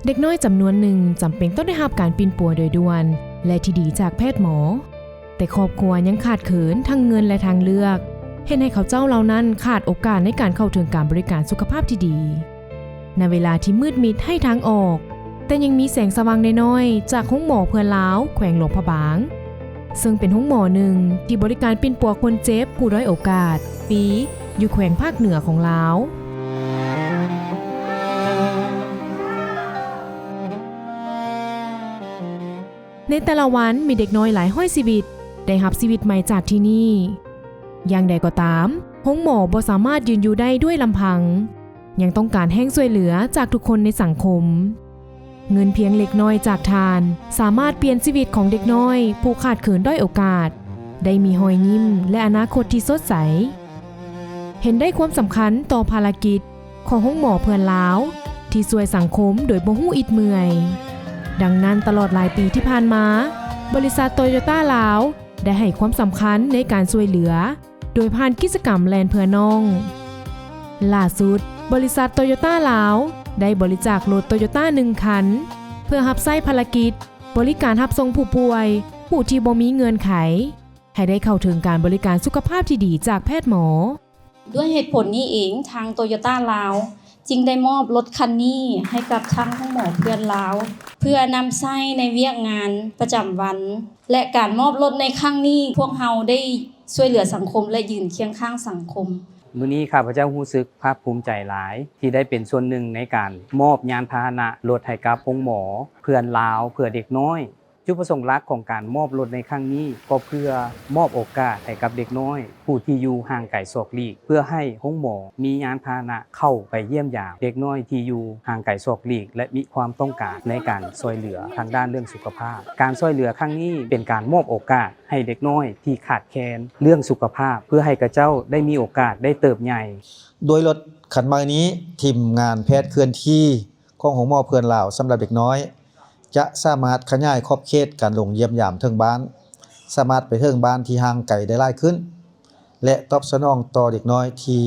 เด็กน้อยจำนวนหนึ่งจำเป็นต้องได้รับการปีนปัวโดยด่วนและที่ดีจากแพทย์หมอแต่ครอบครัวยังขาดเขินทั้งเงินและทางเลือกเห็นให้เขาเจ้าเหล่านั้นขาดโอกาสในการเข้าถึงการบริการสุขภาพที่ดีในเวลาที่มืดมิดให้ทางออกแต่ยังมีแสงสว่างน้อยๆจากห้องหมอเพื่อนลาวแขวงหลวงพระบางซึ่งเป็นห้องหมอหนึ่งที่บริการปีนปัวคนเจ็บผู้ด้อยโอกาสปีอยู่แขวงภาคเหนือของลาวในแต่ละวันมีเด็กน้อยหลายห้อยชีวิตได้รับชีวิตใหม่จากที่นี่อย่างใดก็ตามห้องหมอบ่สามารถยืนอยู่ได้ด้วยลำพังยังต้องการแห้งช่วยเหลือจากทุกคนในสังคมเงินเพียงเล็กน้อยจากทานสามารถเปลี่ยนชีวิตของเด็กน้อยผู้ขาดเขินด้อยโอกาสได้มีรอยยิ้มและอนาคตที่สดใสเห็นได้ความสำคัญต่อภารกิจของห้องหมอเพื่อนลาวที่ช่วยสังคมโดยบ่ฮู้อิดเมื่อยดังนั้นตลอดหลายปีที่ผ่านมาบริษัทโตโยต้าลาวได้ให้ความสำคัญในการช่วยเหลือโดยผ่านกิจกรรมแลนเพื่อน้องล่าสุดบริษัทโตโยต้าลาวได้บริจาครถโตโยต้า1 คันเพื่อรับใช้ภารกิจบริการรับส่งผู้ป่วยผู้ที่บ่มีเงื่อนไขให้ได้เข้าถึงการบริการสุขภาพที่ดีจากแพทย์หมอด้วยเหตุผลนี้เองทางโตโยต้าลาวจึงได้มอบรถคันนี้ให้กับทางห้องหมอเพื่อนลาวเพื่อนำใช้ในเวียกงานประจำวันและการมอบรถในครั้งนี้พวกเราได้ช่วยเหลือสังคมและยืนเคียงข้างสังคมมื้อนี้ข้าพเจ้ารู้สึกภาคภูมิใจหลายที่ได้เป็นส่วนหนึ่งในการมอบยานพาหนะรถให้กับห้องหมอเพื่อนลาวเพื่อเด็กน้อยจุดประสงค์หลักของการมอบรถในครั้งนี้ก็เพื่อมอบโอกาสให้กับเด็กน้อยผู้ที่อยู่ห่างไกลศอกลีกเพื่อให้ห้องหมอมียานพาหนะเข้าไปเยี่ยมยามเด็กน้อยที่อยู่ห่างไกลศอกลีกและมีความต้องการในการช่วยเหลือทางด้านเรื่องสุขภาพการช่วยเหลือครั้งนี้เป็นการมอบโอกาสให้เด็กน้อยที่ขาดแคลนเรื่องสุขภาพเพื่อให้กระเจ้าได้มีโอกาสได้เติบใหญ่โดยรถคันใหม่นี้ทีมงานแพทย์เคลื่อนที่ของห้องหมอเพื่อนลาวสำหรับเด็กน้อยจะสามารถขยายขอบเขตการลงเยี่ยมยามถึงบ้านสามารถไปถึงบ้านที่ห่างไกลได้หลายขึ้นและตอบสนองต่อเด็กน้อยที่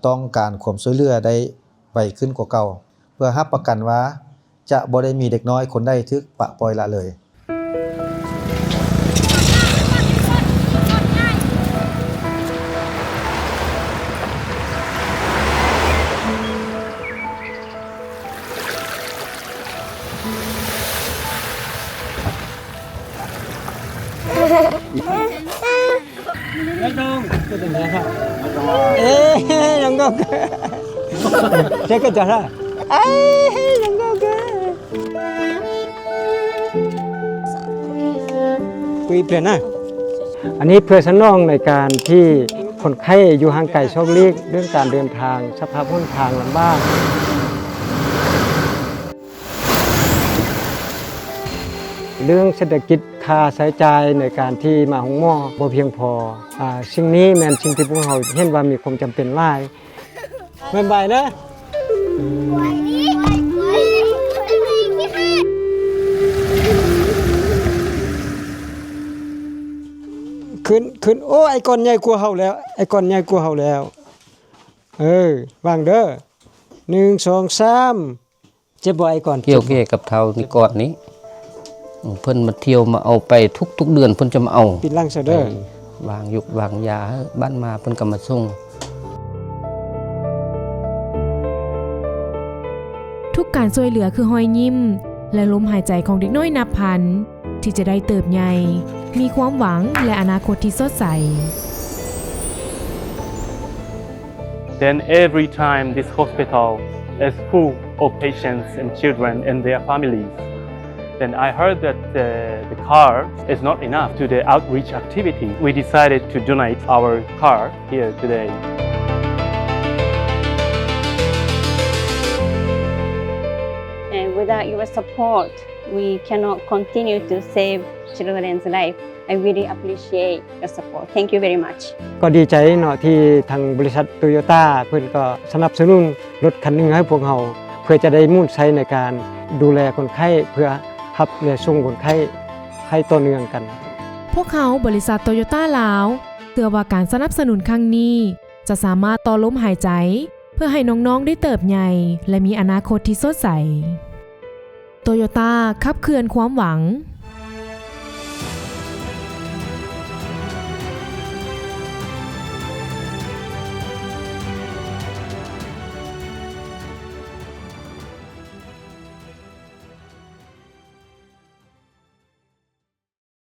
ต้องการความช่วยเหลือได้ไวขึ้นกว่าเก่าเพื่อรับประกันว่าจะบ่ได้มีเด็กน้อยคนใดถูกปะปล่อยละเลยYang saya kejar lah. Yangคุยเปลี่ยนนะอันนี้เพื่อสนองในการที่คนไข้อยู่ห่างไกลโชคลีกเรื่องการเดินทางสภาพห้องทางลำบากเรื่องเศรษฐกิจค่าใช้จ่ายในการที่มาห้องหมอบ่เพียงพอสิ่งนี้แม่นสิ่งที่พวกเราเห็นว่ามีความจำเป็นหลายบ๊ายบายนะขึ้นโอ้ไอ้ก้อนใหญ่กว่าเฮาแล้วไอ้ก้อนใหญ่กว่าเฮาแล้ววางเด้อ1 2 3เจ็บบ่ไอ้ก้อนเกี่ยวกับเท่านี่ก้อนนี้เพิ่นมาเที่ยวมาเอาไปทุกเดือนเพิ่นจะมาเอาปิดลังซะเด้อวางยุกวางยาบ้านมาเพิ่นก็มาส่งทุกการช่วยเหลือคือรอยยิ้มและลมหายใจของเด็กน้อยนับพันที่จะได้เติบใหญ่มีความหวังและอนาคตที่สดใส Then every time this hospital is full of patients and children and their families.Then I heard that the car is not enough to the outreach activity. We decided to donate our car here today. And without your support, we cannot continue to save children's life. I really appreciate your support. Thank you very much. ก็ดีใจเนาะที่ทางบริษัทโตโยต้าเพิ่นก็สนับสนุนรถคันนึงให้พวกเราเพื่อจะได้มุ่งใช้ในการดูแลคนไข้เพื่อรับและส่งคนไข้ให้ต่อเนื่องกันพวกเขาบริษัทโตโยต้าลาวเชื่อว่าการสนับสนุนครั้งนี้จะสามารถต่อลมหายใจเพื่อให้น้องๆได้เติบใหญ่และมีอนาคตที่สดใส โตโยต้าขับเคลื่อนความหวัง